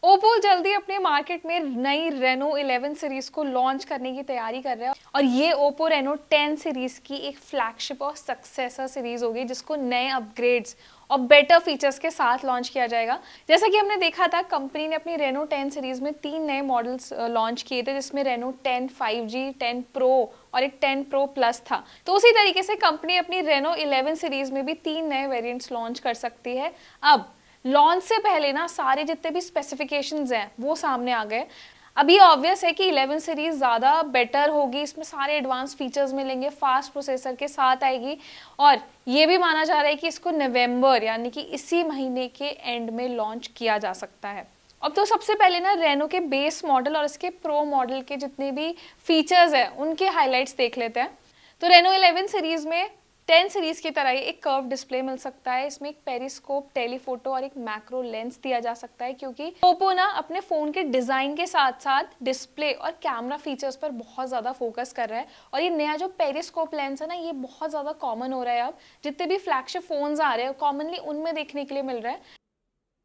Oppo जल्दी अपने market में नई रेनो 11 सीरीज को लॉन्च करने की तैयारी कर रहा है और ये ओप्पो रेनो 10 सीरीज की एक फ्लैगशिप और सक्सेसर सीरीज होगी जिसको नए अपग्रेड्स और बेटर फीचर्स के साथ लॉन्च किया जाएगा। जैसा कि हमने देखा था, कंपनी ने अपनी रेनो 10 सीरीज में 3 नए मॉडल्स लॉन्च किए थे, जिसमें रेनो 10 5G, 10 प्रो और एक 10 प्रो प्लस था। तो उसी तरीके से कंपनी अपनी रेनो 11 सीरीज में भी 3 नए वेरिएंट्स लॉन्च कर सकती है। अब लॉन्च से पहले ना सारे जितने भी स्पेसिफिकेशंस हैं वो सामने आ गए। अब ये ऑब्वियस है कि 11 सीरीज ज़्यादा बेटर होगी, इसमें सारे एडवांस फीचर्स मिलेंगे, फास्ट प्रोसेसर के साथ आएगी और ये भी माना जा रहा है कि इसको नवंबर यानी कि इसी महीने के एंड में लॉन्च किया जा सकता है। अब तो सबसे पहले ना रेनो के बेस मॉडल और इसके प्रो मॉडल के जितने भी फीचर्स हैं उनके हाईलाइट्स देख लेते हैं। तो रेनो 11 सीरीज में 10 सीरीज की तरह ही एक कर्व डिस्प्ले मिल सकता है। इसमें एक पेरिस्कोप, टेलीफोटो और एक मैक्रो लेंस दिया जा सकता है, क्योंकि ओप्पो ना अपने फोन के डिजाइन के साथ साथ डिस्प्ले और कैमरा फीचर्स पर बहुत ज्यादा फोकस कर रहा है। और ये नया जो पेरिस्कोप लेंस है ना, ये बहुत ज्यादा कॉमन हो रहा है। अब जितने भी फ्लैगशिप फोन्स आ रहे हैं कॉमनली उनमें देखने के लिए मिल रहा है।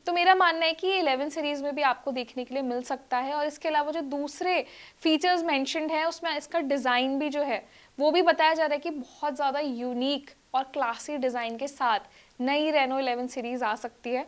तो मेरा मानना है कि ये 11 सीरीज में भी आपको देखने के लिए मिल सकता है। और इसके अलावा जो दूसरे फीचर्स मेंशन्ड है उसमें इसका डिज़ाइन भी जो है वो भी बताया जा रहा है कि बहुत ज़्यादा यूनिक और क्लासी डिज़ाइन के साथ नई रेनो 11 सीरीज आ सकती है।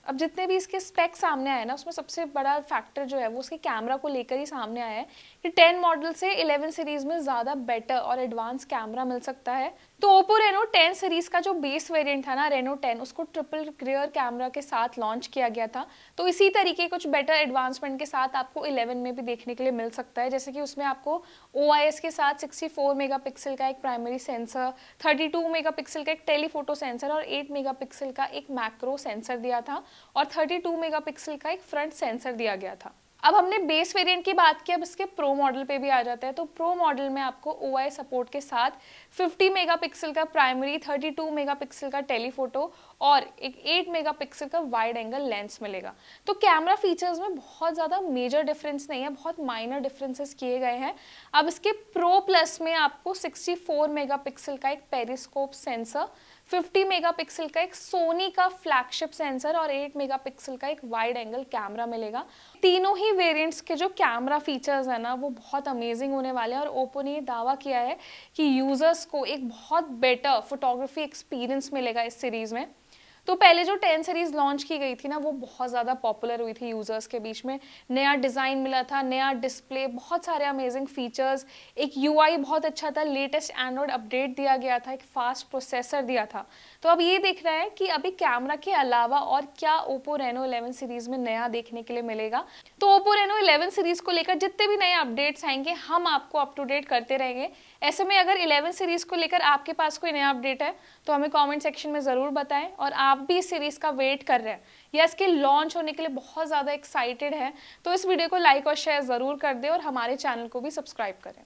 अब जितने भी इसके स्पेक सामने आए ना, उसमें सबसे बड़ा फैक्टर जो है वो उसके कैमरा को लेकर ही सामने आया है कि 10 मॉडल से 11 सीरीज में ज़्यादा बेटर और एडवांस कैमरा मिल सकता है। तो ओप्पो रेनो 10 सीरीज का जो बेस वेरिएंट था ना रेनो 10, उसको ट्रिपल रियर कैमरा के साथ लॉन्च किया गया था। तो इसी तरीके कुछ बेटर एडवांसमेंट के साथ आपको 11 में भी देखने के लिए मिल सकता है, जैसे कि उसमें आपको OIS के साथ 64 मेगापिक्सल का एक प्राइमरी सेंसर, 32 मेगापिक्सल का एक टेलीफोटो सेंसर और 8 मेगापिक्सल का एक मैक्रो सेंसर दिया था और 32 मेगापिक्सल का एक फ्रंट सेंसर दिया गया था। अब हमने बेस वेरिएंट की बात की, अब इसके प्रो मॉडल पे भी आ जाता है। तो प्रो मॉडल में आपको OIS सपोर्ट के साथ 50 मेगापिक्सल का प्राइमरी, 32 मेगापिक्सल का टेलीफोटो और एक 8 मेगापिक्सल का वाइड एंगल लेंस मिलेगा। तो कैमरा फीचर्स में बहुत ज़्यादा मेजर डिफरेंस नहीं है, बहुत माइनर डिफरेंसेस किए गए हैं। अब इसके प्रो प्लस में आपको 64 मेगापिक्सल का एक पेरिस्कोप सेंसर, 50 मेगापिक्सल का एक सोनी का फ्लैगशिप सेंसर और 8 मेगापिक्सल का एक वाइड एंगल कैमरा मिलेगा। तीनों ही वेरिएंट्स के जो कैमरा फीचर्स है ना वो बहुत अमेजिंग होने वाले हैं और ओप्पो ने ये दावा किया है कि यूजर्स को एक बहुत बेटर फोटोग्राफी एक्सपीरियंस मिलेगा इस सीरीज में। तो पहले जो 10 सीरीज लॉन्च की गई थी ना वो बहुत ज़्यादा पॉपुलर हुई थी यूज़र्स के बीच में। नया डिज़ाइन मिला था, नया डिस्प्ले, बहुत सारे अमेजिंग फीचर्स, एक UI बहुत अच्छा था, लेटेस्ट एंड्रॉयड अपडेट दिया गया था, एक फास्ट प्रोसेसर दिया था। तो अब ये देख रहे हैं कि अभी कैमरा के अलावा और क्या ओप्पो रेनो 11 सीरीज में नया देखने के लिए मिलेगा। तो ओप्पो रेनो 11 सीरीज को लेकर जितने भी नए अपडेट्स आएंगे हम आपको अप टू डेट करते रहेंगे। ऐसे में अगर 11 सीरीज को लेकर आपके पास कोई नया अपडेट है तो हमें कमेंट सेक्शन में ज़रूर बताएं। और आप भी इस सीरीज का वेट कर रहे हैं या इसके लॉन्च होने के लिए बहुत ज़्यादा एक्साइटेड है तो इस वीडियो को लाइक और शेयर ज़रूर कर दें और हमारे चैनल को भी सब्सक्राइब करें।